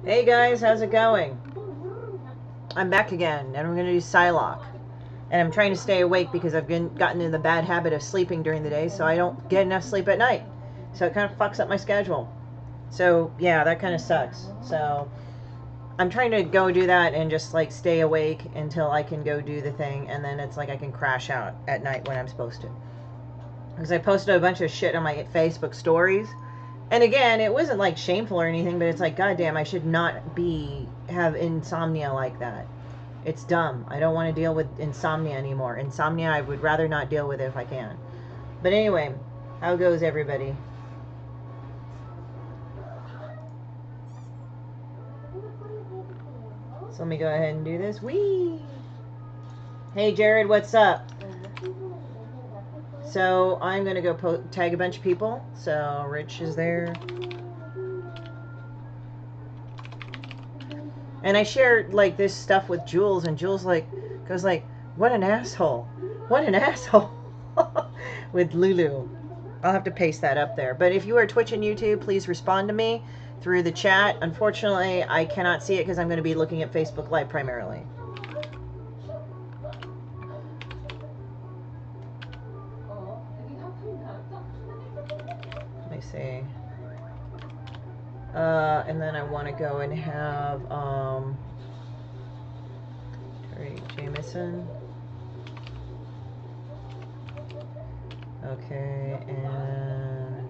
Hey guys, how's it going? I'm back again, and I'm going to do Psylocke. And I'm trying to stay awake because I've gotten in the bad habit of sleeping during the day, so I don't get enough sleep at night. So it kind of fucks up my schedule. So yeah, that kind of sucks. So I'm trying to go do that and just like stay awake until I can go do the thing, and then it's like I can crash out at night when I'm supposed to. Because I posted a bunch of shit on my Facebook stories. And again, it wasn't like shameful or anything, but it's like, goddamn, I should not have insomnia like that. It's dumb. I don't want to deal with insomnia anymore. Insomnia, I would rather not deal with it if I can. But anyway, how goes everybody? So let me go ahead and do this. Whee! Hey Jared, what's up? So I'm going to go tag a bunch of people. So Rich is there. And I shared like this stuff with Jules, and Jules goes like, "What an asshole! What an asshole!" with Lulu. I'll have to paste that up there. But if you are Twitch and YouTube, please respond to me through the chat. Unfortunately, I cannot see it because I'm going to be looking at Facebook Live primarily. Let me see. And then I want to go and have Terry Jameson. Okay, and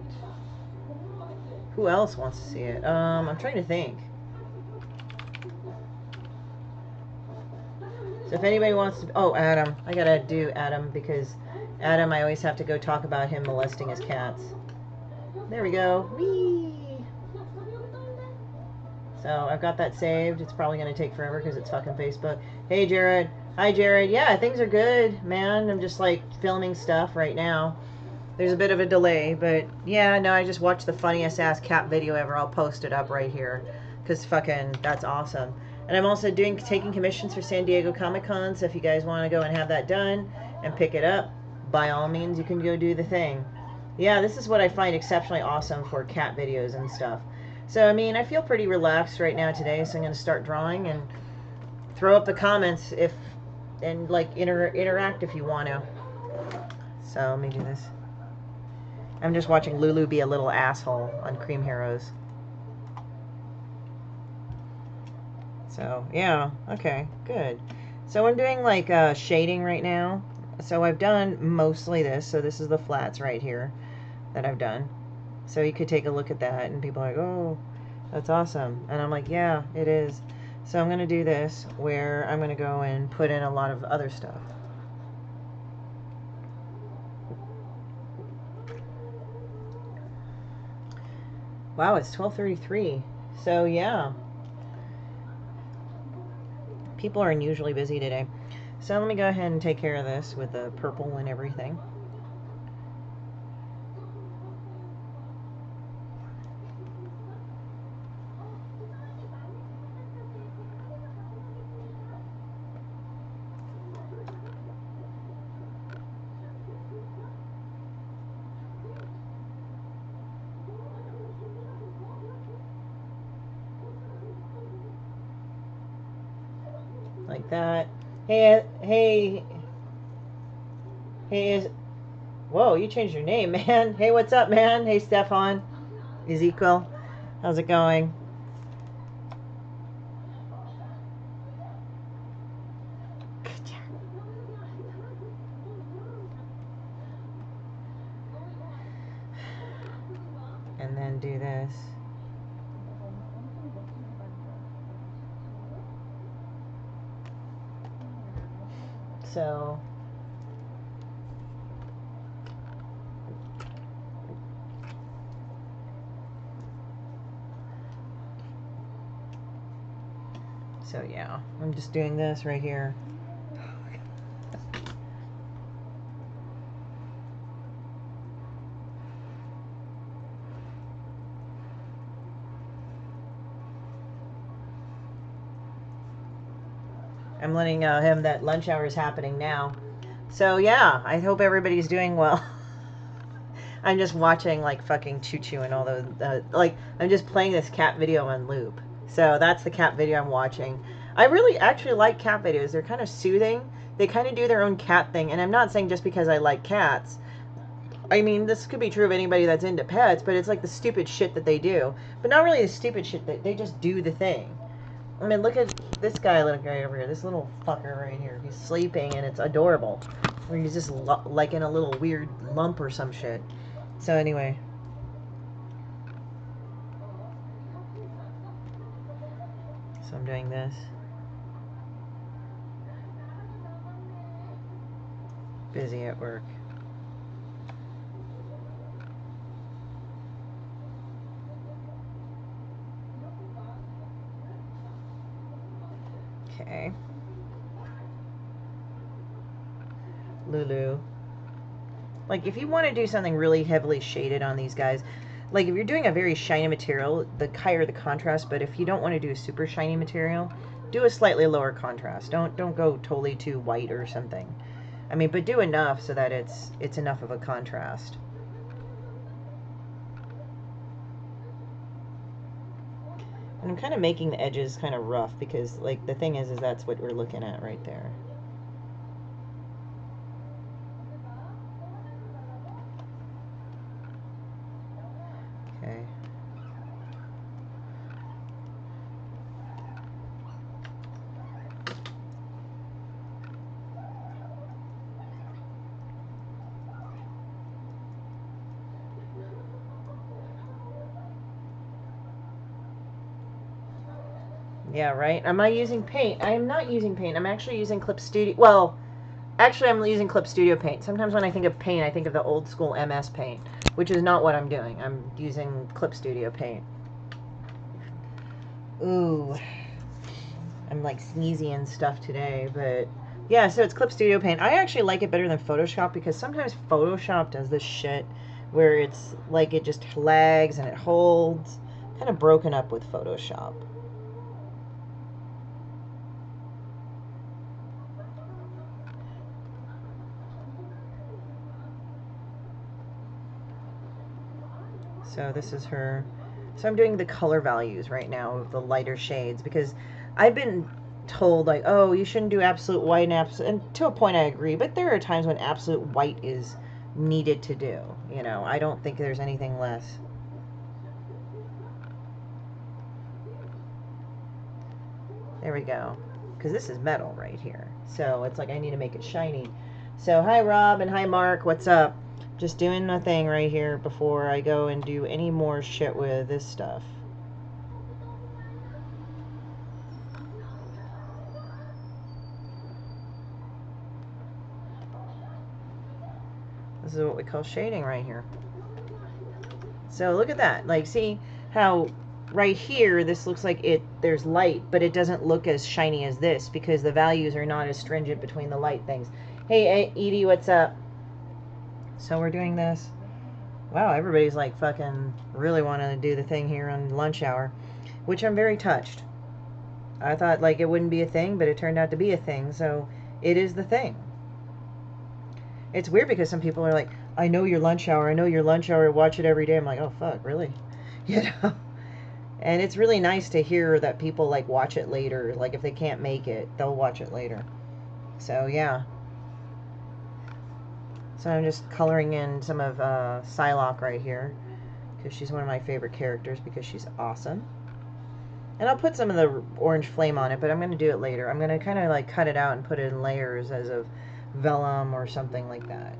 who else wants to see it? I'm trying to think. So if anybody wants to... Oh, Adam. I gotta do Adam because Adam, I always have to go talk about him molesting his cats. There we go. Whee! So I've got that saved. It's probably going to take forever because it's fucking Facebook. Hey, Jared. Hi, Jared. Yeah, things are good, man. I'm just like filming stuff right now. There's a bit of a delay, but yeah, no, I just watched the funniest ass cat video ever. I'll post it up right here because fucking that's awesome. And I'm also taking commissions for San Diego Comic-Con, so if you guys want to go and have that done and pick it up, by all means, you can go do the thing. Yeah, this is what I find exceptionally awesome for cat videos and stuff. So, I mean, I feel pretty relaxed right now today, so I'm going to start drawing and throw up the comments and like interact if you want to. So, let me do this. I'm just watching Lulu be a little asshole on Cream Heroes. So, yeah, okay, good. So I'm doing like shading right now. So I've done mostly this. So this is the flats right here that I've done. So you could take a look at that and people are like, oh, that's awesome. And I'm like, yeah, it is. So I'm going to do this where I'm going to go and put in a lot of other stuff. Wow, it's 12:33. So yeah. People are unusually busy today. So let me go ahead and take care of this with the purple and everything. Like that. Hey, whoa, you changed your name, man. Hey, what's up, man? Hey, Stefan. Ezekiel. How's it going? And then do this. So yeah, I'm just doing this right here. I'm letting him that lunch hour is happening now. So yeah, I hope everybody's doing well. I'm just watching like fucking Choo Choo and all those like I'm just playing this cat video on loop. So that's the cat video I'm watching. I really actually like cat videos. They're kind of soothing. They kind of do their own cat thing. And I'm not saying just because I like cats. I mean, this could be true of anybody that's into pets, but it's like the stupid shit that they do. But not really the stupid shit, that they just do the thing. I mean, look at this guy, little guy over here. This little fucker right here. He's sleeping, and it's adorable. Or he's just like in a little weird lump or some shit. So anyway. So I'm doing this. Busy at work. Okay. Lulu. Like, if you want to do something really heavily shaded on these guys, like if you're doing a very shiny material, the higher the contrast. But if you don't want to do a super shiny material, do a slightly lower contrast. Don't go totally too white or something. I mean, but do enough so that it's enough of a contrast. And I'm kind of making the edges kind of rough because, like, the thing is that's what we're looking at right there. Okay. Yeah, right? Am I using paint? I am not using paint. I'm actually using Clip Studio. Well, actually, I'm using Clip Studio paint. Sometimes when I think of paint, I think of the old school MS paint, which is not what I'm doing. I'm using Clip Studio paint. Ooh. I'm like sneezy and stuff today, but yeah, so it's Clip Studio paint. I actually like it better than Photoshop because sometimes Photoshop does this shit where it's like it just lags and it holds. Kind of broken up with Photoshop. So this is her. So I'm doing the color values right now of the lighter shades because I've been told, like, oh, you shouldn't do absolute white and absolute, and to a point I agree, but there are times when absolute white is needed to do. You know, I don't think there's anything less. There we go. Because this is metal right here. So it's like I need to make it shiny. So hi Rob and hi Mark, what's up? Just doing my thing right here before I go and do any more shit with this stuff. This is what we call shading right here. So look at that. Like, see how right here this looks like there's light, but it doesn't look as shiny as this because the values are not as stringent between the light things. Hey Edie, what's up? So we're doing this. Wow, everybody's like fucking really wanting to do the thing here on lunch hour, which I'm very touched. I thought like it wouldn't be a thing, but it turned out to be a thing, so it is the thing. It's weird because some people are like, I know your lunch hour, watch it every day. I'm like, oh fuck, really? You know? And it's really nice to hear that people like watch it later. Like if they can't make it, they'll watch it later. So yeah. So I'm just coloring in some of Psylocke right here because she's one of my favorite characters because she's awesome. And I'll put some of the orange flame on it, but I'm going to do it later. I'm going to kind of like cut it out and put it in layers as of vellum or something like that.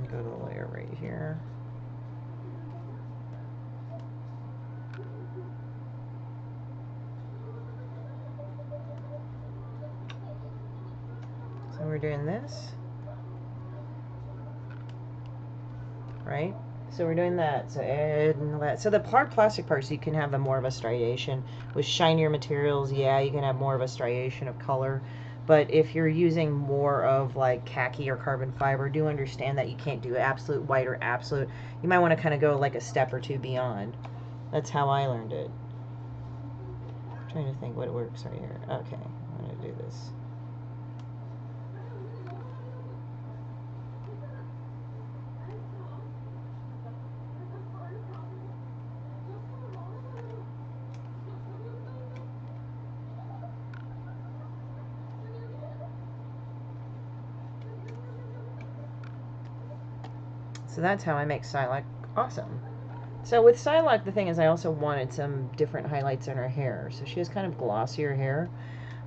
Go to the layer right here. So we're doing this, right? So we're doing that. So and that. So the hard plastic parts, you can have a more of a striation. With shinier materials, yeah, you can have more of a striation of color. But if you're using more of like khaki or carbon fiber, do understand that you can't do absolute white or absolute. You might want to kind of go like a step or two beyond. That's how I learned it. I'm trying to think what works right here. Okay, I'm going to do this. So that's how I make Psylocke awesome. So with Psylocke, the thing is I also wanted some different highlights in her hair. So she has kind of glossier hair.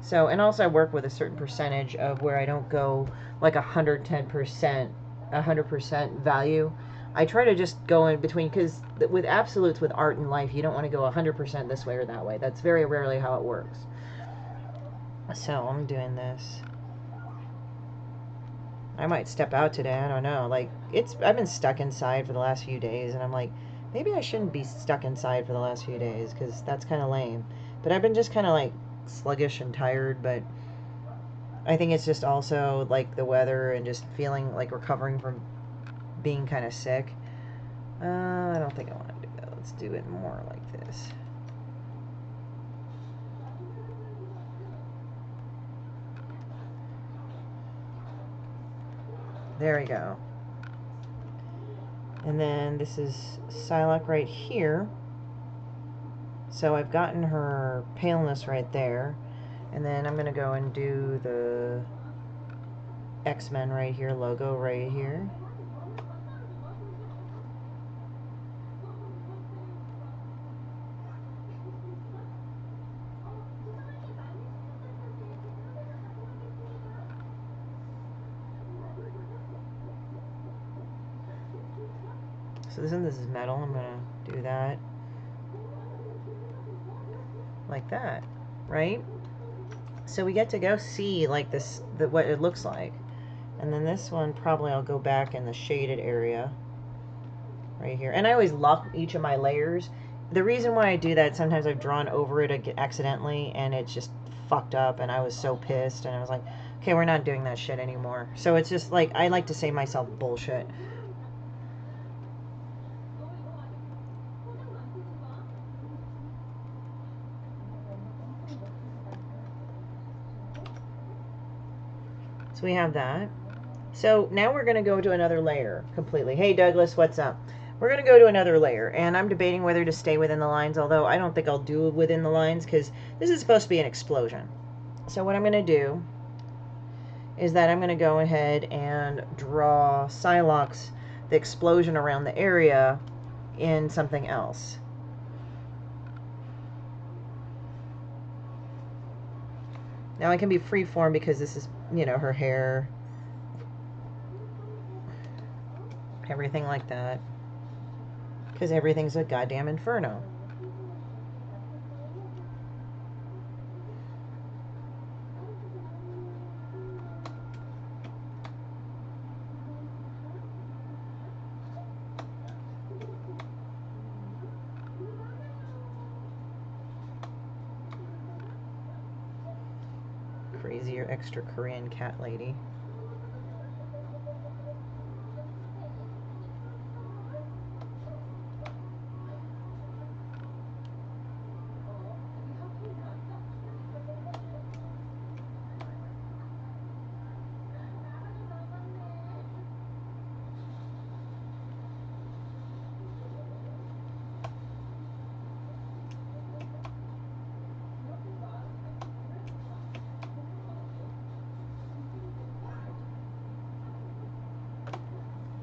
So, and also I work with a certain percentage of where I don't go like 110%, 100% value. I try to just go in between, because with absolutes, with art and life, you don't want to go 100% this way or that way. That's very rarely how it works. So I'm doing this. I might step out today. I don't know. Like, I've been stuck inside for the last few days, and I'm like, maybe I shouldn't be stuck inside for the last few days, because that's kind of lame. But I've been just kind of like sluggish and tired, but I think it's just also like the weather and just feeling like recovering from being kind of sick. I don't think I want to do that. Let's do it more like this. There we go. And then this is Psylocke right here. So I've gotten her paleness right there. And then I'm going to go and do the X-Men right here, logo right here. So this is metal. I'm going to do that like that, right? So we get to go see like this, what it looks like. And then this one, probably I'll go back in the shaded area right here. And I always lock each of my layers. The reason why I do that, sometimes I've drawn over it accidentally and it's just fucked up, and I was so pissed, and I was like, okay, we're not doing that shit anymore. So it's just like, I like to save myself bullshit. So we have that. So now we're going to go to another layer completely. Hey Douglas, what's up? We're going to go to another layer, and I'm debating whether to stay within the lines, although I don't think I'll do it within the lines because this is supposed to be an explosion. So what I'm going to do is that I'm going to go ahead and draw Psylocke's, the explosion around the area, in something else. Now I can be freeform because this is, you know, her hair, everything like that, because everything's a goddamn inferno. Crazier extra Korean cat lady.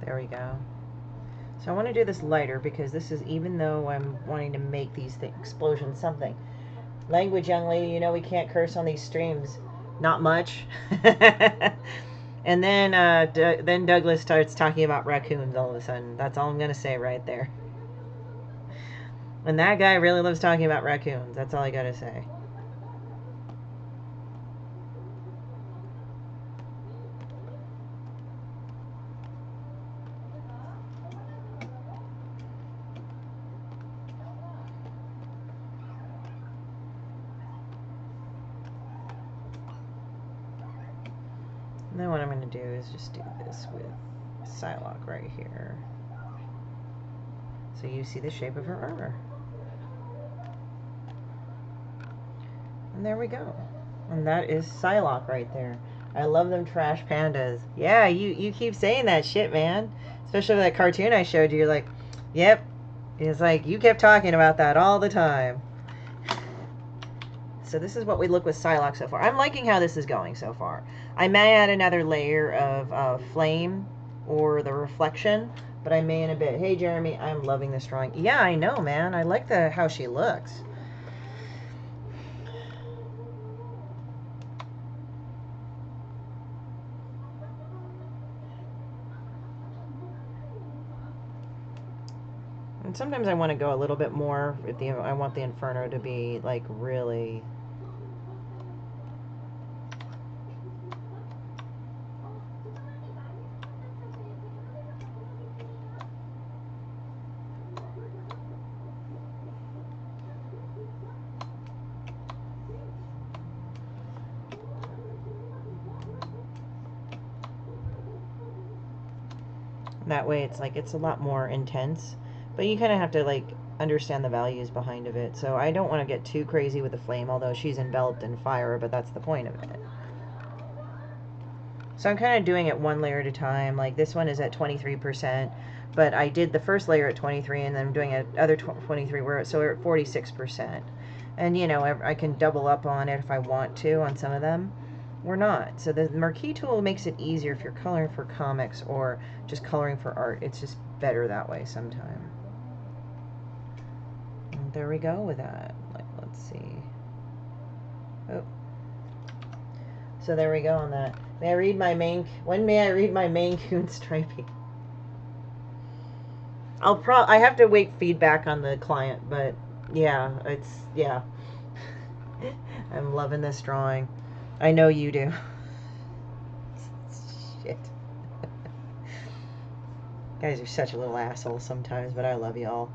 There we go. So I want to do this lighter because this is, even though I'm wanting to make these explosions something. Language, young lady, you know we can't curse on these streams. Not much. And then Douglas starts talking about raccoons all of a sudden. That's all I'm going to say right there. And that guy really loves talking about raccoons. That's all I got to say. And then what I'm going to do is just do this with Psylocke right here. So you see the shape of her armor. And there we go. And that is Psylocke right there. I love them trash pandas. Yeah, you keep saying that shit, man. Especially with that cartoon I showed you. You're like, yep. It's like, you kept talking about that all the time. So this is what we look with Psylocke so far. I'm liking how this is going so far. I may add another layer of flame or the reflection, but I may in a bit. Hey, Jeremy, I'm loving this drawing. Yeah, I know, man. I like the how she looks. And sometimes I want to go a little bit more. I want the Inferno to be like really. That way it's like it's a lot more intense, but you kind of have to like understand the values behind of it. So I don't want to get too crazy with the flame, although she's enveloped in fire, but that's the point of it. So I'm kind of doing it one layer at a time. Like this one is at 23%, but I did the first layer at 23 and then I'm doing another 23 so we're at 46%. And you know, I can double up on it if I want to on some of them. We're not. So the Marquee tool makes it easier if you're coloring for comics or just coloring for art. It's just better that way sometimes. And there we go with that. Like, let's see. Oh. So there we go on that. May I read my main... When may I read my Maine Coon Stripey? I have to wait feedback on the client, but yeah, yeah. I'm loving this drawing. I know you do. Shit. Guys are such a little asshole sometimes, but I love y'all.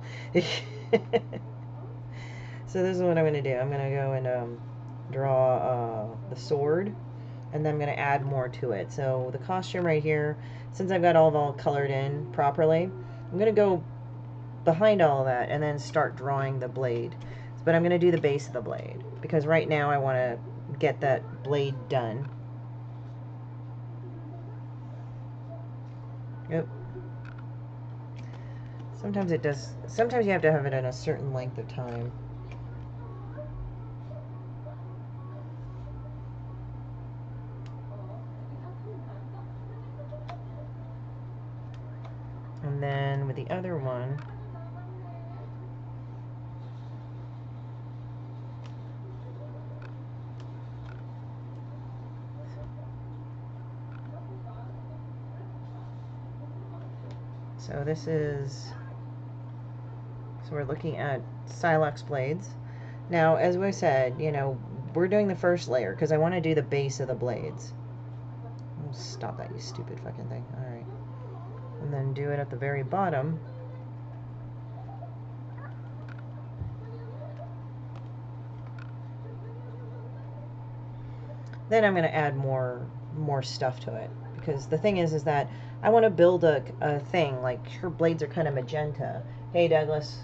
So this is what I'm going to do. I'm going to go and draw the sword, and then I'm going to add more to it. So the costume right here, since I've got all colored in properly, I'm going to go behind all of that and then start drawing the blade. But I'm going to do the base of the blade, because right now I want to get that blade done. Yep. Sometimes it does. Sometimes you have to have it in a certain length of time. And then with the other one, so this is, so we're looking at Silex blades. Now, as we said, you know, we're doing the first layer because I want to do the base of the blades. Oh, stop that, you stupid fucking thing. Alright. And then do it at the very bottom. Then I'm going to add more stuff to it, because the thing is that I want to build a thing. Like, her blades are kind of magenta. Hey, Douglas.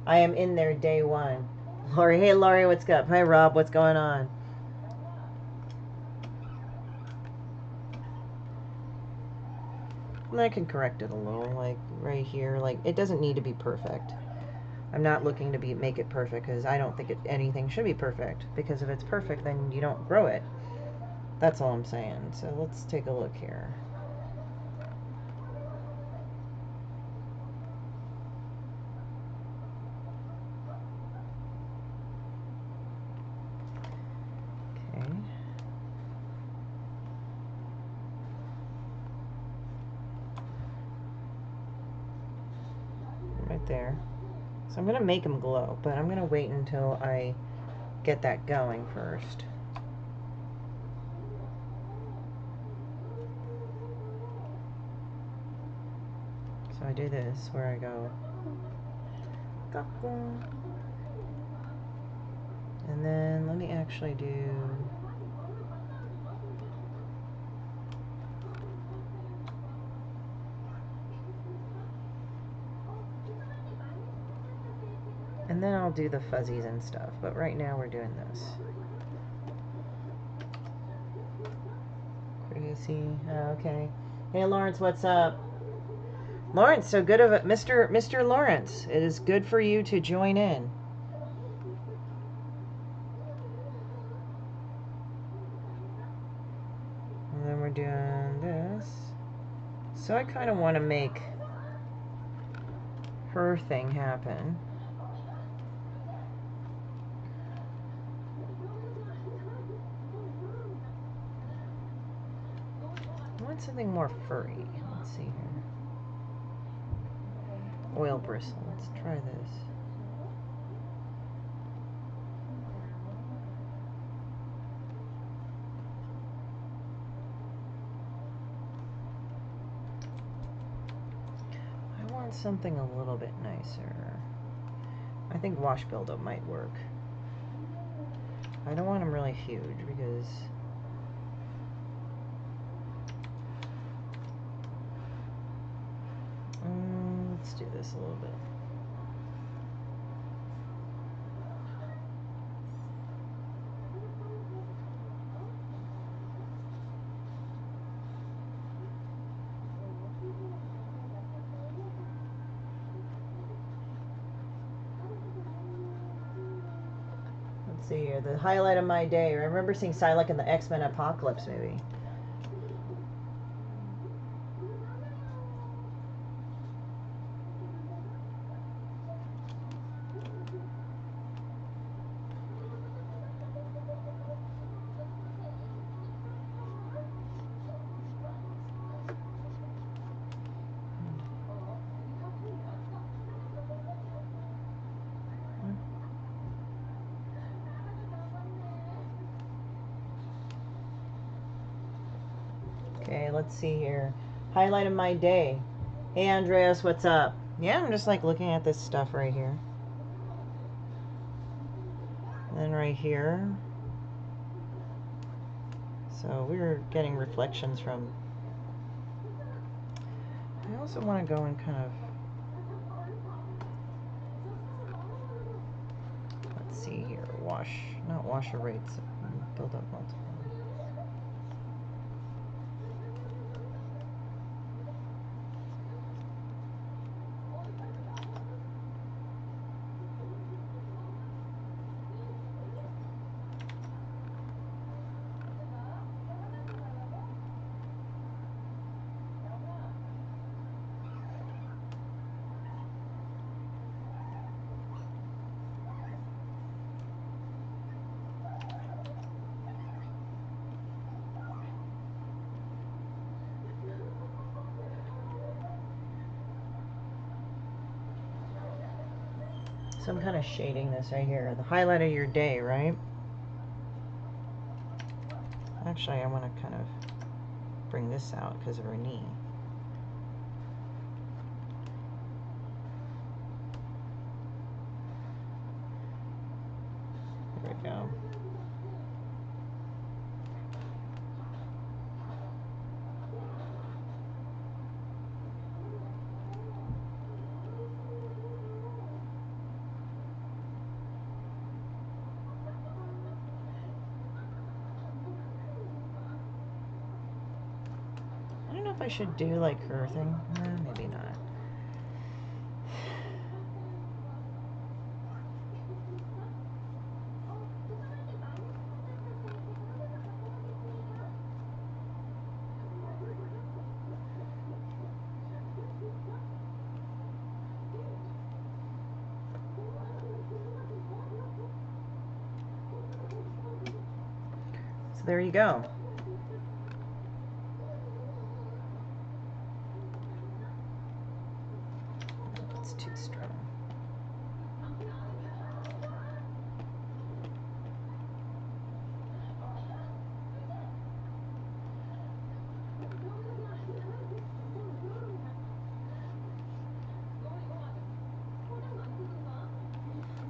I am in there day one. Lori, hey, Lori, what's up? Hi, Rob, what's going on? And I can correct it a little, like right here. Like, it doesn't need to be perfect. I'm not looking to make it perfect, because I don't think anything should be perfect. Because if it's perfect, then you don't grow it. That's all I'm saying. So let's take a look here. Okay. Right there. So I'm going to make them glow, but I'm going to wait until I get that going first. So I do this where I go, and then let me actually do, and then I'll do the fuzzies and stuff, but right now we're doing this. Crazy. Okay. Hey, Lawrence, what's up? Lawrence, so good of it. Mr. Lawrence, it is good for you to join in. And then we're doing this. So I kind of want to make her thing happen. I want something more furry. Let's see here. Oil bristle. Let's try this. I want something a little bit nicer. I think wash buildup might work. I don't want them really huge because let's do this a little bit. Let's see here. The highlight of my day. I remember seeing Psylocke in the X-Men Apocalypse movie. Okay, let's see here. Highlight of my day. Hey, Andreas, what's up? Yeah, I'm just like looking at this stuff right here. And then right here. So we're getting reflections from... I also want to go and kind of... Let's see here. Wash. Not wash or rates. Build up multiple. So I'm kind of shading this right here. The highlight of your day, right? Actually, I want to kind of bring this out because of her knee. There we go. I don't know if I should do like her thing. Maybe not. So there you go. It's too strong.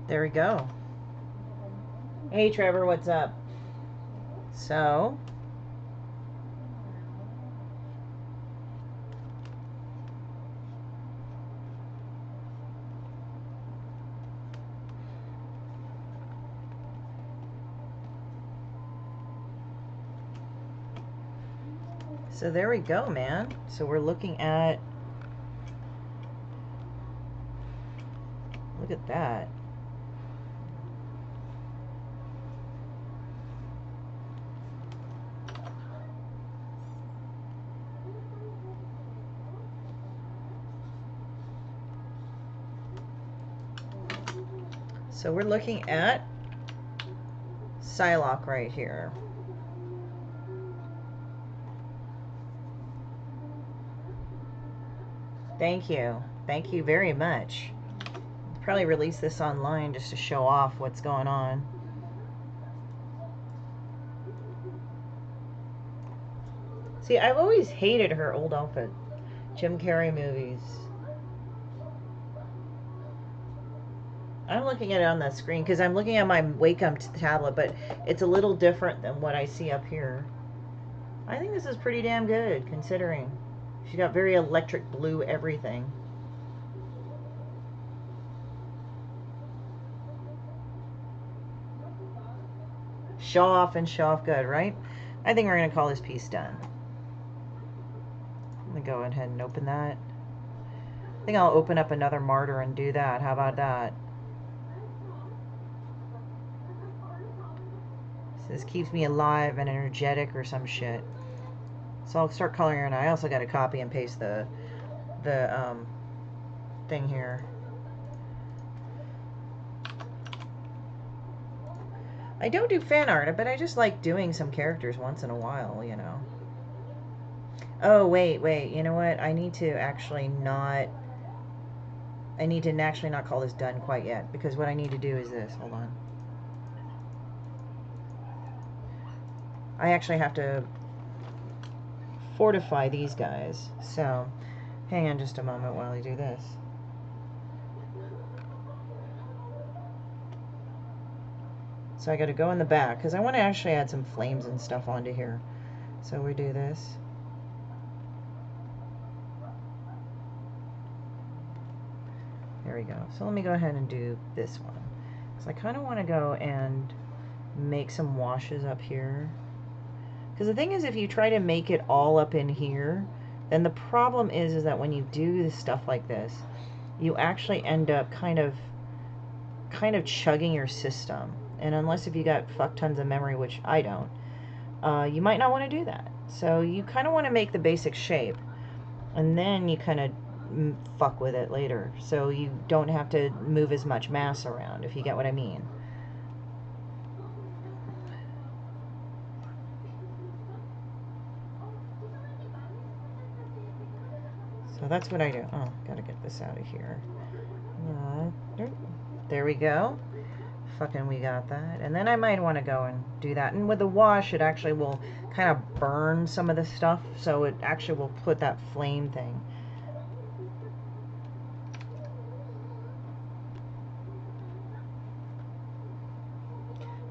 There we go. Hey Trevor, what's up? So there we go, man. So we're looking at, look at that. So we're looking at Psylocke right here. Thank you. Thank you very much. I'll probably release this online just to show off what's going on. See, I've always hated her old outfit. Jim Carrey movies. I'm looking at it on the screen because I'm looking at my Wacom tablet, but it's a little different than what I see up here. I think this is pretty damn good, considering. She got very electric blue everything. Show off and show off good, right? I think we're going to call this piece done. I'm going to go ahead and open that. I think I'll open up another martyr and do that. How about that? So this keeps me alive and energetic or some shit. So I'll start coloring her, and I also got to copy and paste the thing here. I don't do fan art, but I just like doing some characters once in a while, you know. Oh, wait, you know what? I need to actually not call this done quite yet, because what I need to do is this. Hold on. I actually have to fortify these guys. So, hang on just a moment while I do this. So I got to go in the back, because I want to actually add some flames and stuff onto here. So we do this. There we go. So let me go ahead and do this one. So I kind of want to go and make some washes up here. Because the thing is, if you try to make it all up in here, then the problem is that when you do this stuff like this, you actually end up kind of chugging your system. And unless if you got fuck tons of memory, which I don't, you might not want to do that. So you kind of want to make the basic shape, and then you kind of fuck with it later. So you don't have to move as much mass around, if you get what I mean. So that's what I do. Oh, gotta get this out of here. There we go. Fucking we got that. And then I might want to go and do that. And with the wash, it actually will kind of burn some of the stuff. So it actually will put that flame thing.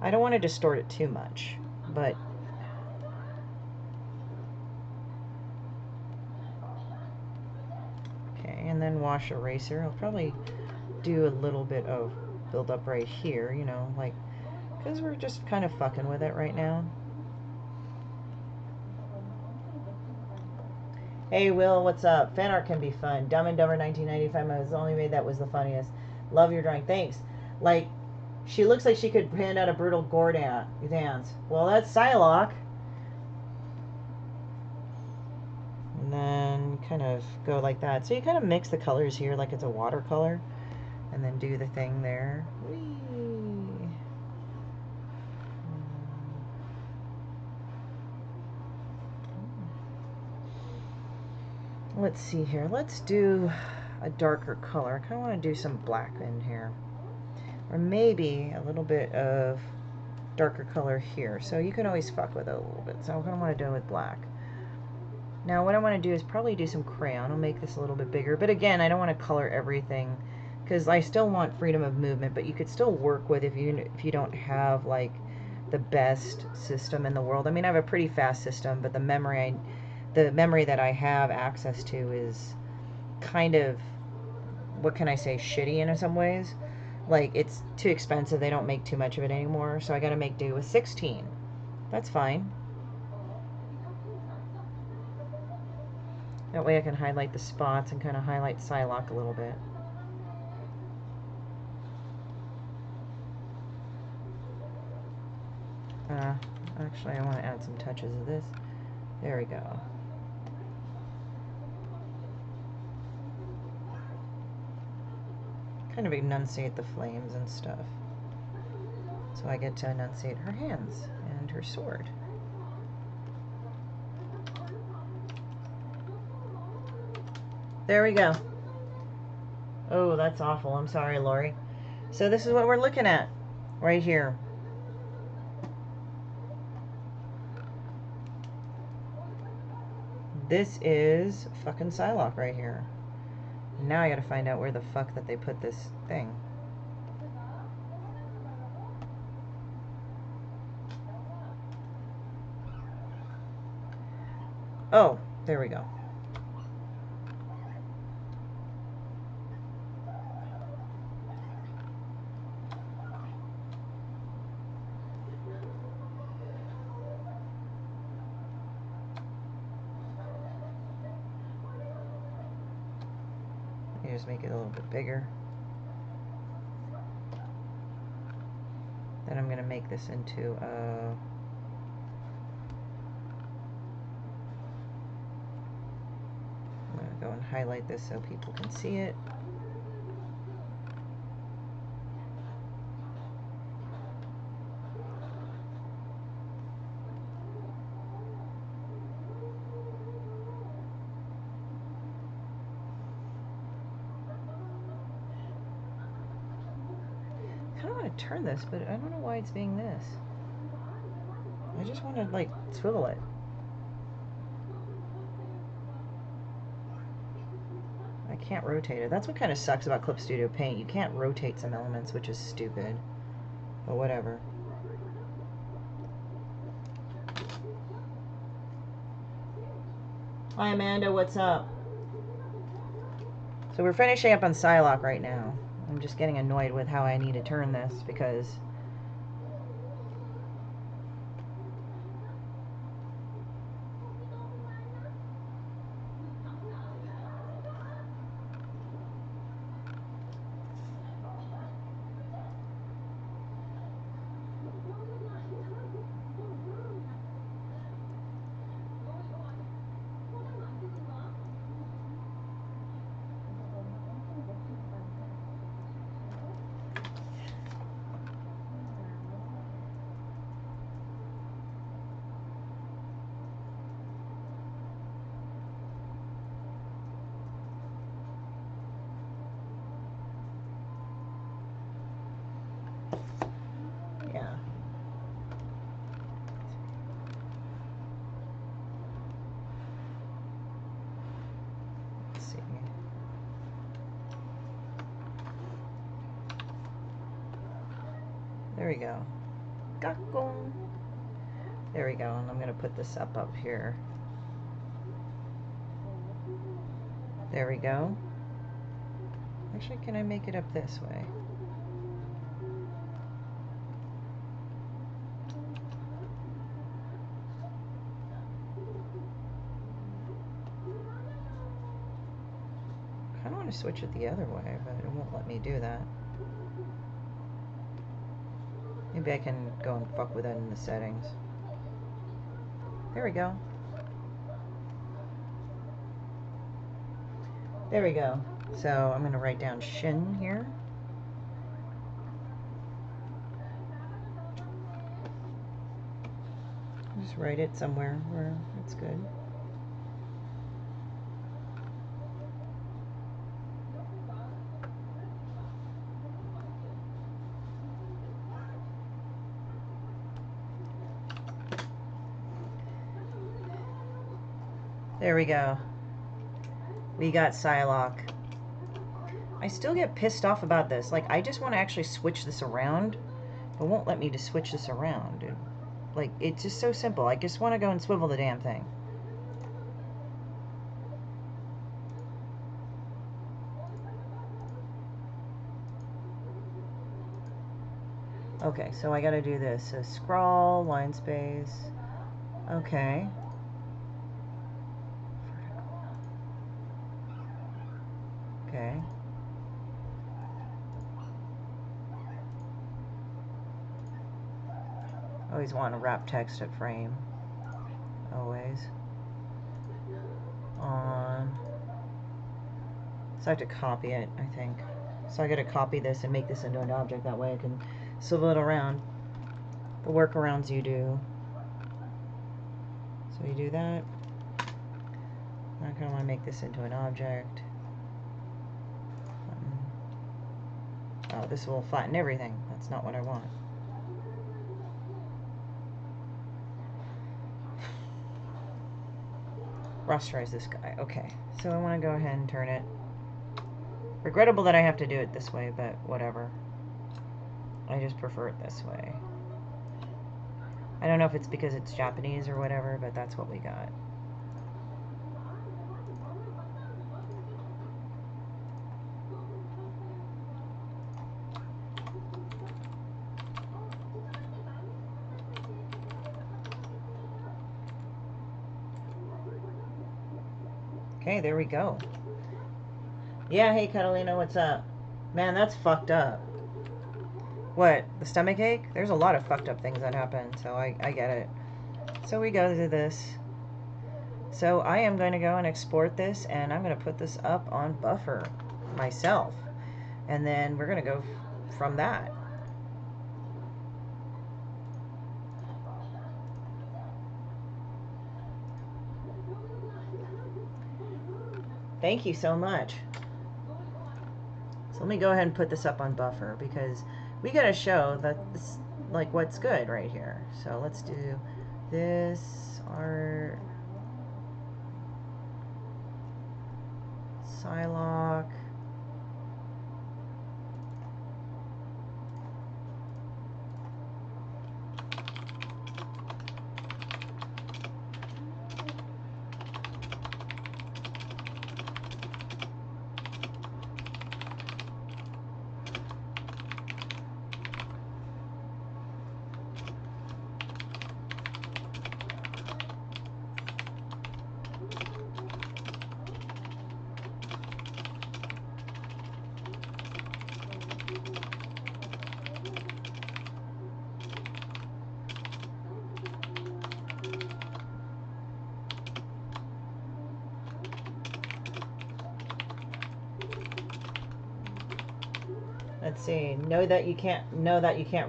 I don't want to distort it too much, but okay, and then wash eraser. I'll probably do a little bit of build up right here, you know, like, because we're just kind of fucking with it right now. Hey Will, what's up? Fan art can be fun. Dumb and Dumber 1995 was the only made that was the funniest. Love your drawing. Thanks. Like, she looks like she could hand out a brutal gore dance. Well, that's Psylocke. And then kind of go like that. So you kind of mix the colors here like it's a watercolor. And then do the thing there. Whee! Let's see here. Let's do a darker color. I kind of want to do some black in here. Or maybe a little bit of darker color here. So you can always fuck with it a little bit. So I kind of want to do it with black. Now what I want to do is probably do some crayon. I'll make this a little bit bigger. But again, I don't want to color everything, because I still want freedom of movement. But you could still work with if you don't have like the best system in the world. I mean, I have a pretty fast system, but the memory that I have access to is kind of, what can I say, shitty in some ways. Like, it's too expensive. They don't make too much of it anymore. So I got to make do with 16. That's fine. That way I can highlight the spots and kind of highlight Psylocke a little bit. Actually, I want to add some touches of this. There we go. kind of enunciate the flames and stuff. So I get to enunciate her hands and her sword. There we go. Oh, that's awful. I'm sorry, Lori. So this is what we're looking at right here. This is fucking Psylocke right here. Now I gotta find out where the fuck that they put this thing. Oh, there we go. Let me just make it a little bit bigger. Then I'm gonna make this into a... I'm gonna go and highlight this so people can see it. I kind of want to turn this, but I don't know why it's being this. I just want to, like, swivel it. I can't rotate it. That's what kind of sucks about Clip Studio Paint. You can't rotate some elements, which is stupid. But whatever. Hi, Amanda. What's up? So we're finishing up on Psylocke right now. I'm just getting annoyed with how I need to turn this because... yeah. Let's see. There we go. Gakong. There we go, and I'm going to put this up here. There we go. Actually, can I make it up this way? I kind of want to switch it the other way, but it won't let me do that. Maybe I can go and fuck with it in the settings. There we go. There we go. So I'm going to write down Shinn here. Just write it somewhere where it's good. There we go. We got Psylocke. I still get pissed off about this. Like, I just want to actually switch this around. It won't let me to switch this around. Like, it's just so simple. I just want to go and swivel the damn thing. Okay, so I gotta do this. So scroll, line space. Okay. Okay. Always want to wrap text at frame. Always. On. So I have to copy it, I think. So I gotta copy this and make this into an object. That way I can swivel it around. The workarounds you do. So you do that. I kind of want to make this into an object. Oh, this will flatten everything. That's not what I want. Rasterize this guy. Okay, so I want to go ahead and turn it. Regrettable that I have to do it this way, but whatever. I just prefer it this way. I don't know if it's because it's Japanese or whatever, but that's what we got. Okay, there we go. Yeah, hey Catalina, what's up? Man, that's fucked up. What? The stomach ache? There's a lot of fucked up things that happen, so I get it. So we go to this. So I am going to go and export this, and I'm going to put this up on Buffer myself. And then we're going to go from that. Thank you so much. So let me go ahead and put this up on Buffer, because we got to show that this, like, what's good right here. So let's do this, our Psylocke. Let's see. Know that you can't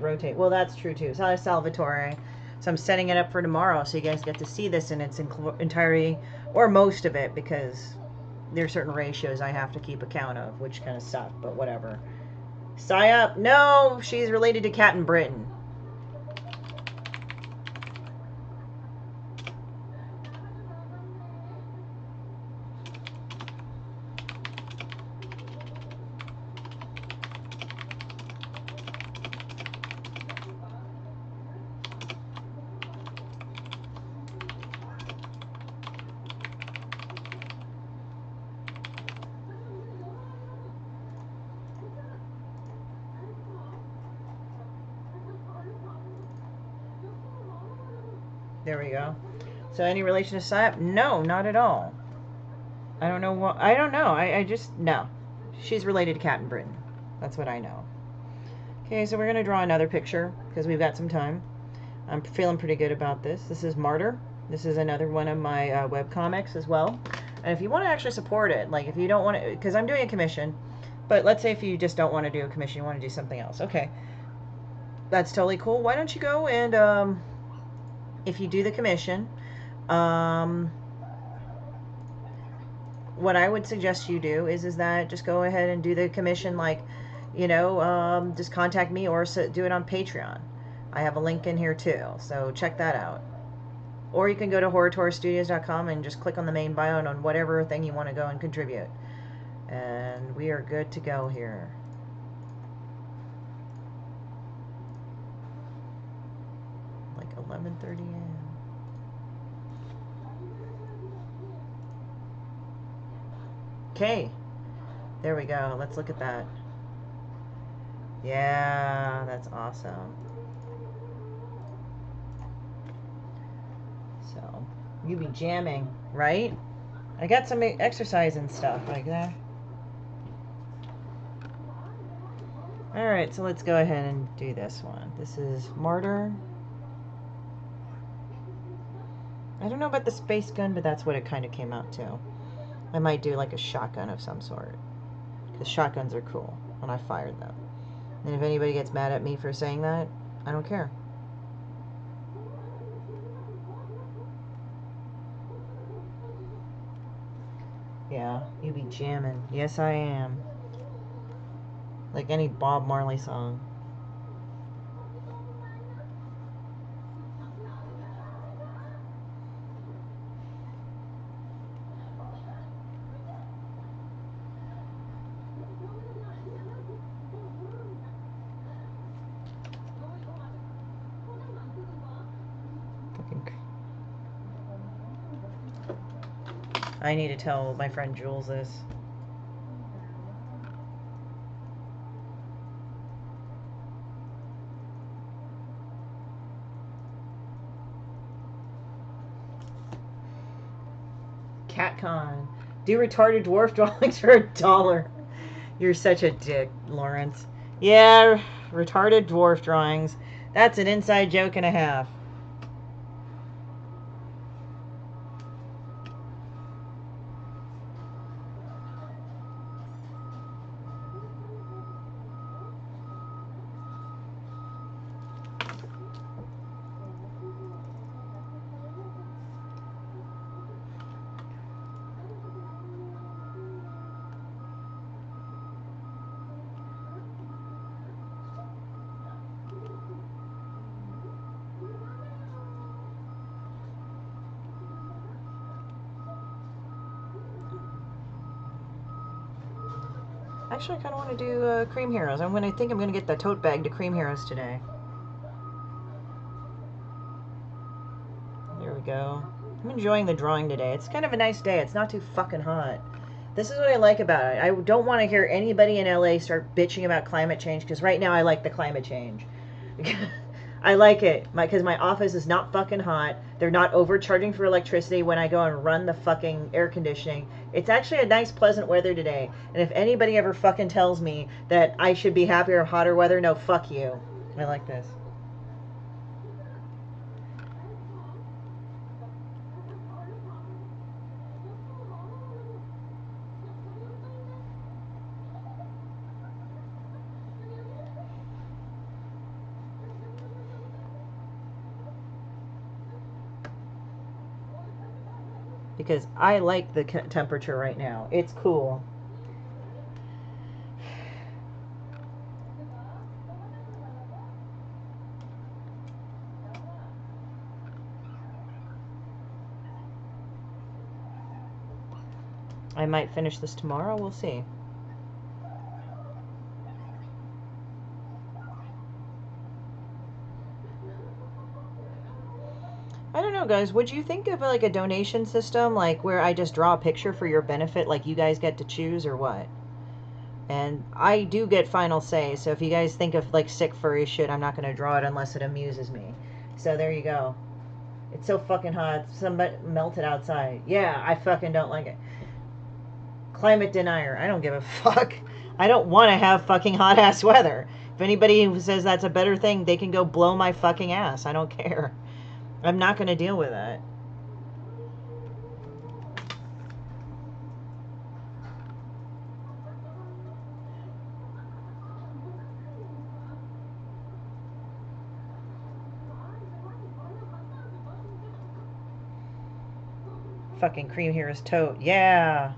rotate. Well, that's true too. So Salvatore. So I'm setting it up for tomorrow, so you guys get to see this in its entirety, or most of it, because there's certain ratios I have to keep account of, which kind of suck, but whatever. Psy-up. No, she's related to Cat in Britain. There we go. So any relation to Psy-up? No, not at all. I don't know what. I don't know. I just no. She's related to Cat in Britain. That's what I know. Okay, so we're gonna draw another picture because we've got some time. I'm feeling pretty good about this. This is Martyr. This is another one of my web comics as well. And if you want to actually support it, like if you don't want to, because I'm doing a commission, but let's say if you just don't want to do a commission, you want to do something else. Okay, that's totally cool. Why don't you go and if you do the commission, what I would suggest you do is that just go ahead and do the commission, like, you know, just contact me or do it on Patreon. I have a link in here too, so check that out. Or you can go to horrortourstudios.com and just click on the main bio and on whatever thing you want to go and contribute. And we are good to go here. Like 11:30 a.m. Okay, there we go. Let's look at that. Yeah, that's awesome. So, you be jamming, right? I got some exercise and stuff like that. Alright, so let's go ahead and do this one. This is Martyr. I don't know about the space gun, but that's what it kind of came out to. I might do like a shotgun of some sort, because shotguns are cool. when I fired them. And if anybody gets mad at me for saying that, I don't care. Yeah, you be jamming. Yes, I am. Like any Bob Marley song. I need to tell my friend Jules this. CatCon. Do retarded dwarf drawings for $1. You're such a dick, Lawrence. Yeah, retarded dwarf drawings. That's an inside joke and a half. Actually, I kind of want to do Cream Heroes. I think I'm going to get the tote bag to Cream Heroes today. There we go. I'm enjoying the drawing today. It's kind of a nice day. It's not too fucking hot. This is what I like about it. I don't want to hear anybody in LA start bitching about climate change, because right now I like the climate change. I like it because my office is not fucking hot. They're not overcharging for electricity when I go and run the fucking air conditioning. It's actually a nice, pleasant weather today. And if anybody ever fucking tells me that I should be happier of hotter weather, no, fuck you. I like this. Because I like the temperature right now. It's cool. I might finish this tomorrow. We'll see. I don't know, guys. Would you think of like a donation system, like where I just draw a picture for your benefit, like you guys get to choose, or what? And I do get final say, so if you guys think of like sick furry shit, I'm not going to draw it unless it amuses me. So there you go. It's so fucking hot. Somebody melted outside. Yeah, I fucking don't like it. Climate denier. I don't give a fuck. I don't want to have fucking hot ass weather. If anybody who says that's a better thing, they can go blow my fucking ass. I don't care. I'm not going to deal with that. Fucking Cream Heroes tote. Yeah.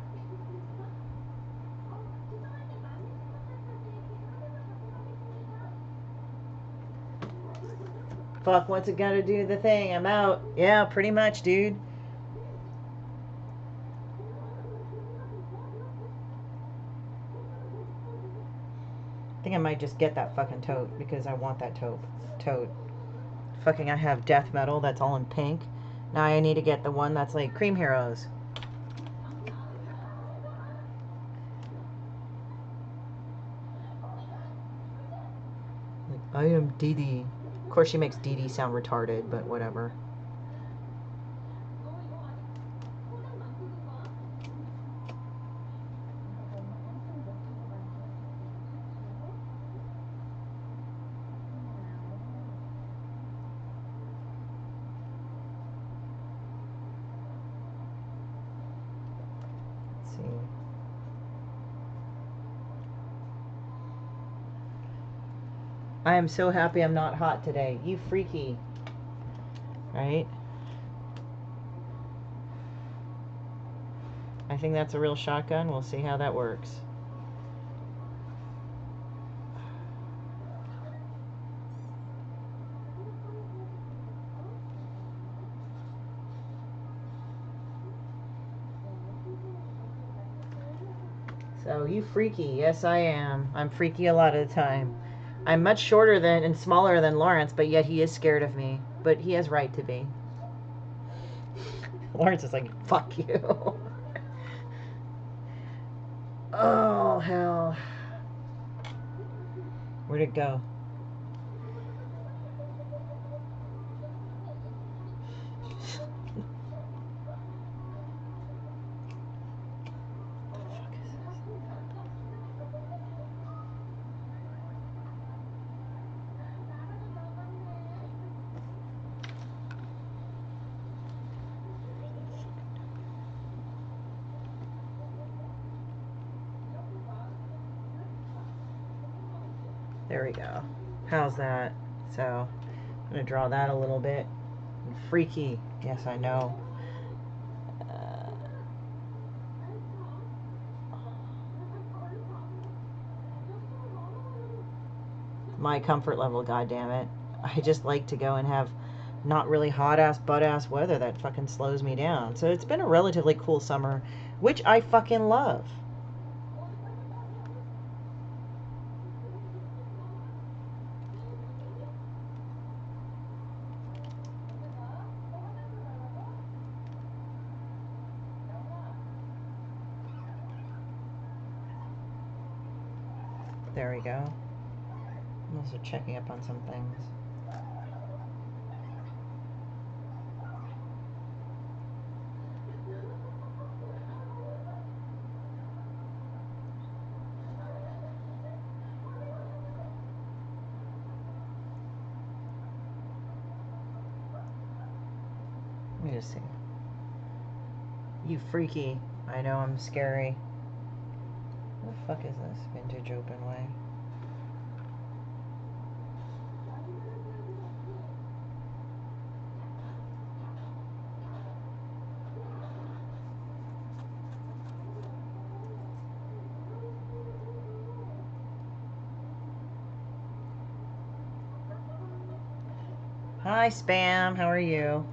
Fuck, what's it gotta do the thing? I'm out. Yeah, pretty much, dude. I think I might just get that fucking tote because I want that tote. Fucking I have death metal that's all in pink. Now I need to get the one that's like Cream Heroes. Like, I am Dee Dee. Of course she makes Dee Dee sound retarded, but whatever. I am so happy I'm not hot today. You freaky. Right? I think that's a real shotgun. We'll see how that works. So, you freaky. Yes, I am. I'm freaky a lot of the time. I'm much shorter than and smaller than Lawrence, but yet he is scared of me. But he has right to be. Lawrence is like, fuck you. Oh, hell. Where'd it go? There we go. How's that? So, I'm going to draw that a little bit. Freaky. Yes, I know. My comfort level, goddammit. I just like to go and have not really hot-ass, butt-ass weather that fucking slows me down. So it's been a relatively cool summer, which I fucking love. There we go. I'm also checking up on some things. Let me just see. You freaky. I know I'm scary. What the fuck is this? Vintage open way. Hi, Spam. How are you?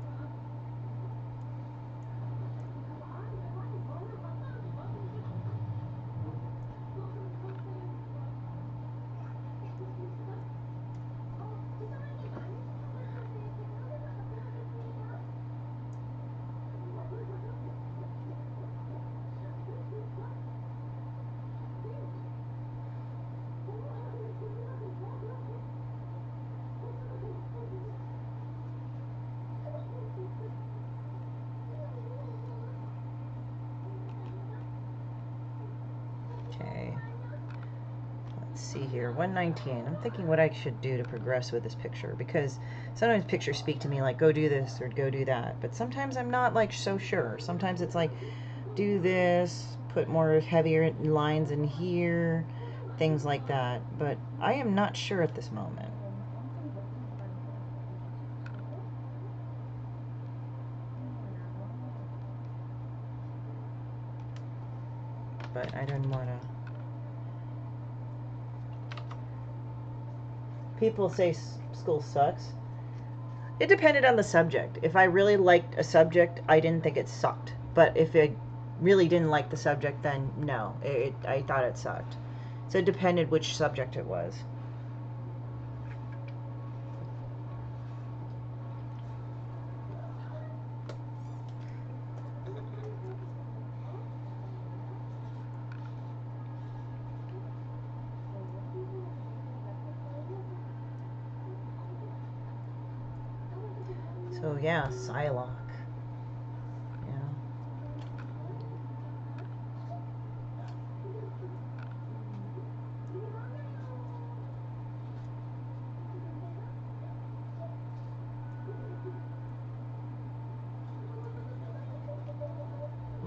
Okay. Let's see here. 119. I'm thinking what I should do to progress with this picture, because sometimes pictures speak to me like, go do this or go do that. But sometimes I'm not like so sure. Sometimes it's like, do this, put more heavier lines in here, things like that. But I am not sure at this moment. But I didn't want to. People say school sucks. It depended on the subject. If I really liked a subject, I didn't think it sucked. But if I really didn't like the subject, then no, I thought it sucked. So it depended which subject it was. So yeah, Psylocke. Yeah.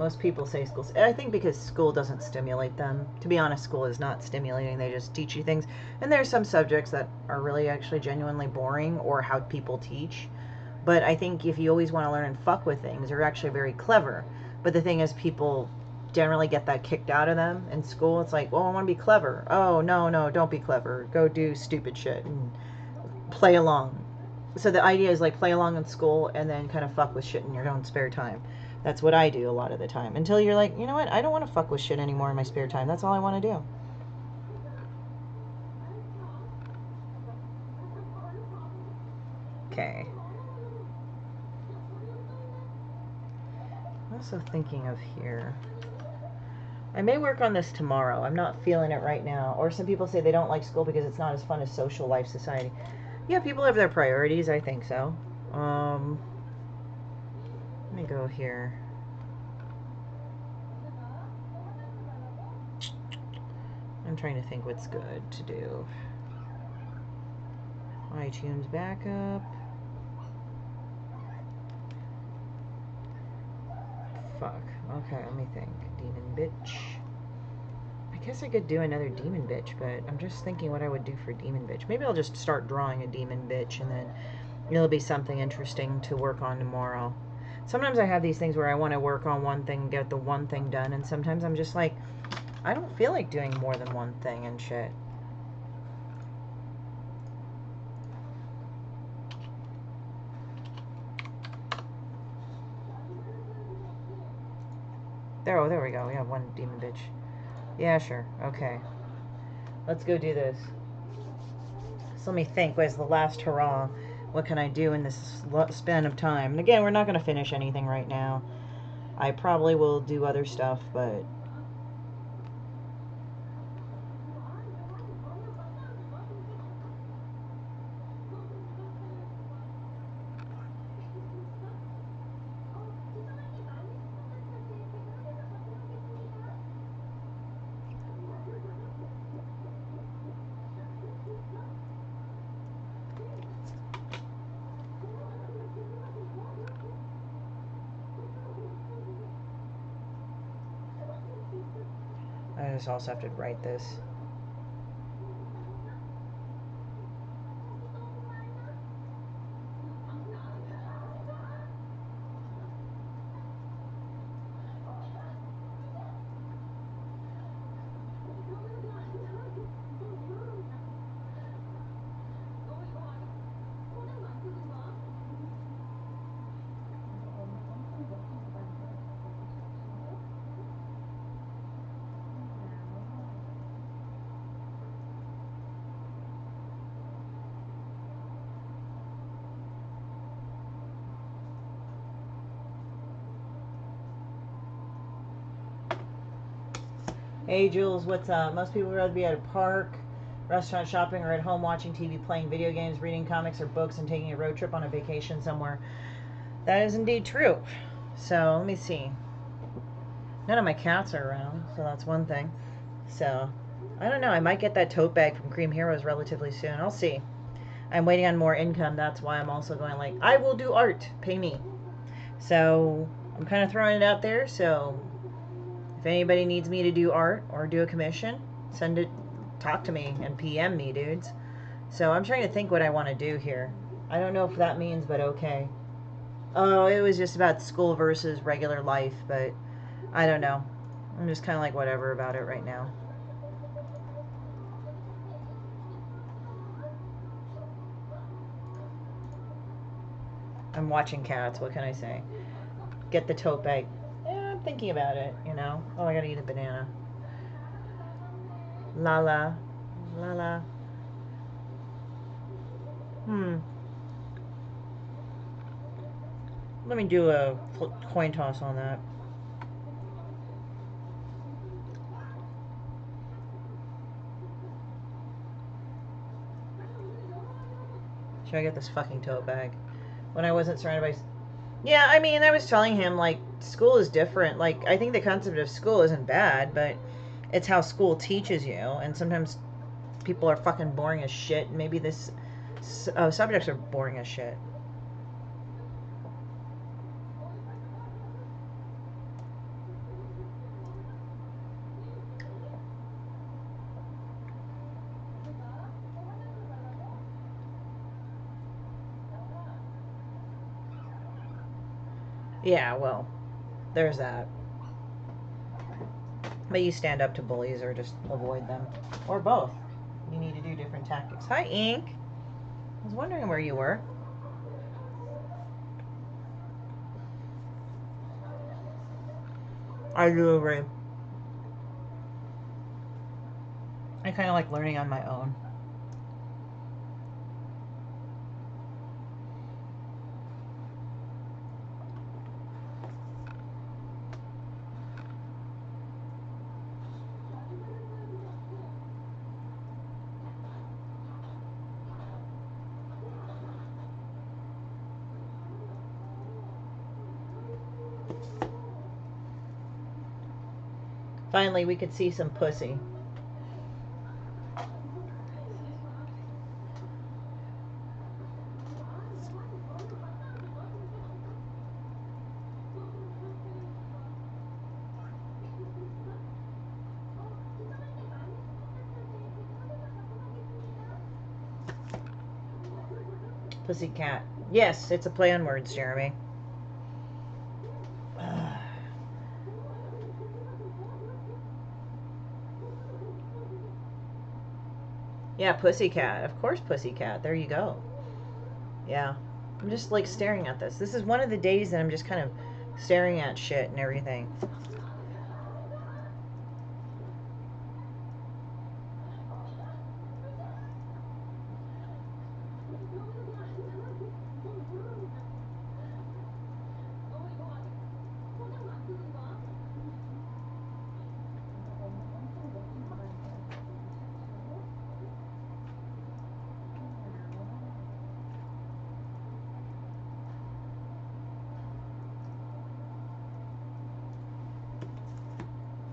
Most people say school. I think because school doesn't stimulate them. To be honest, school is not stimulating. They just teach you things. And there's some subjects that are really actually genuinely boring, or how people teach. But I think if you always want to learn and fuck with things, you're actually very clever. But the thing is, people generally get that kicked out of them in school. It's like, well, I want to be clever. Oh, no, don't be clever. Go do stupid shit and play along. So the idea is like play along in school and then kind of fuck with shit in your own spare time. That's what I do a lot of the time. Until you're like, you know what? I don't want to fuck with shit anymore in my spare time. That's all I want to do. Okay. I'm also thinking of here. I may work on this tomorrow. I'm not feeling it right now. Or some people say they don't like school because it's not as fun as social life society. Yeah, people have their priorities. I think so. Let me go here. I'm trying to think what's good to do. iTunes backup. Fuck. Okay, let me think. Demon bitch. I guess I could do another demon bitch, but I'm just thinking what I would do for demon bitch. Maybe I'll just start drawing a demon bitch, and then it'll be something interesting to work on tomorrow. Sometimes I have these things where I want to work on one thing, get the one thing done, and sometimes I'm just like, I don't feel like doing more than one thing and shit. There we go. We have one demon bitch. Yeah, sure. Okay. Let's go do this. So let me think. Where's the last hurrah? What can I do in this span of time? And again, we're not going to finish anything right now. I probably will do other stuff, but... I just also have to write this. Hey Jules, what's up? Most people would rather be at a park, restaurant, shopping, or at home watching TV, playing video games, reading comics or books, and taking a road trip on a vacation somewhere. That is indeed true. So, let me see. None of my cats are around, so that's one thing. So, I don't know. I might get that tote bag from Cream Heroes relatively soon. I'll see. I'm waiting on more income. That's why I'm also going like, I will do art. Pay me. So, I'm kind of throwing it out there, so... If anybody needs me to do art or do a commission, send it, talk to me and PM me, dudes. So I'm trying to think what I want to do here. I don't know if that means, but okay. Oh, it was just about school versus regular life, but I don't know. I'm just kind of like whatever about it right now. I'm watching cats, what can I say? Get the tote bag. I'm thinking about it, you know. Oh, I gotta eat a banana. La. Let me do a coin toss on that. Should I get this fucking tote bag? When I wasn't surrounded by... Yeah, I mean, I was telling him, like, school is different. Like, I think the concept of school isn't bad, but it's how school teaches you. And sometimes people are fucking boring as shit. Maybe this subjects are boring as shit. Yeah, well, there's that. But you stand up to bullies or just avoid them. Or both. You need to do different tactics. Hi, Ink. I was wondering where you were. I do agree. I kind of like learning on my own. Finally, we could see some pussy. Pussycat. Yes, it's a play on words, Jeremy. Yeah, pussycat. Of course, pussycat. There you go. Yeah. I'm just like staring at this. This is one of the days that I'm just kind of staring at shit and everything.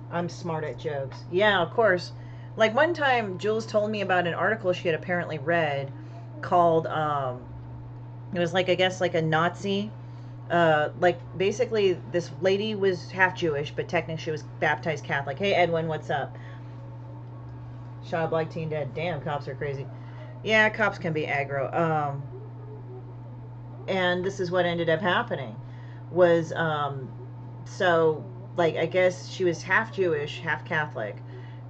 I'm smart at jokes. Yeah, of course. Like one time, Jules told me about an article she had apparently read called, it was like, I guess, like a Nazi. Like basically, this lady was half Jewish, but technically she was baptized Catholic. Hey, Edwin, what's up? Shot a black teen dead. Damn, cops are crazy. Yeah, cops can be aggro. And this is what ended up happening was so like I guess she was half Jewish, half Catholic,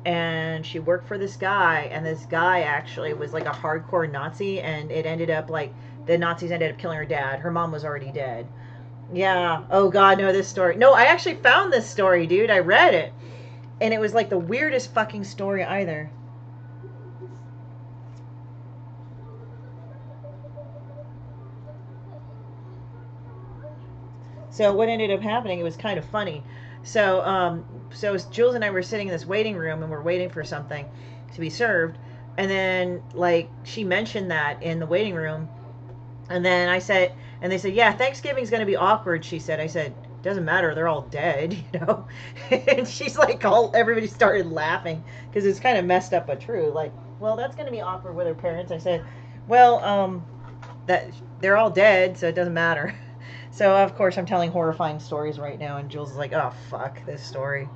and she worked for this guy, and this guy actually was like a hardcore Nazi, and it ended up like the Nazis ended up killing her dad. Her mom was already dead. Yeah. Oh God, no, this story. No, I actually found this story, dude. I read it, and it was like the weirdest fucking story either. So what ended up happening, it was kind of funny. So Jules and I were sitting in this waiting room, and we're waiting for something to be served, and then like she mentioned that in the waiting room, and then I said, and they said, yeah, Thanksgiving's going to be awkward. She said. I said, doesn't matter. They're all dead, you know. And she's like, all everybody started laughing because it's kind of messed up but true. Like, well, that's going to be awkward with her parents. I said, well, that they're all dead, so it doesn't matter. So of course I'm telling horrifying stories right now, and Jules is like, "Oh fuck this story."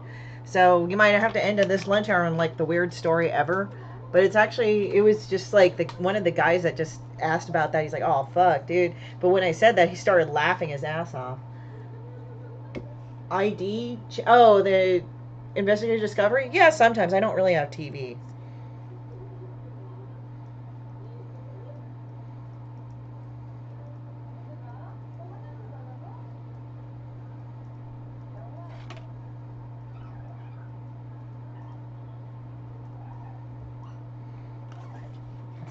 So you might have to end this lunch hour on like the weird story ever, but it's actually it was just like one of the guys that just asked about that. He's like, "Oh fuck, dude!" But when I said that, he started laughing his ass off. ID? Oh, the Investigative Discovery? Yeah, sometimes I don't really have TV.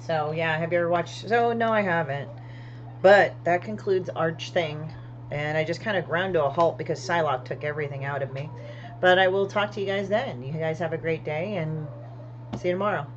So yeah, have you ever watched? So no, I haven't. But that concludes Arch thing, and I just kind of ground to a halt because Psylocke took everything out of me. But I will talk to you guys then. You guys have a great day, and see you tomorrow.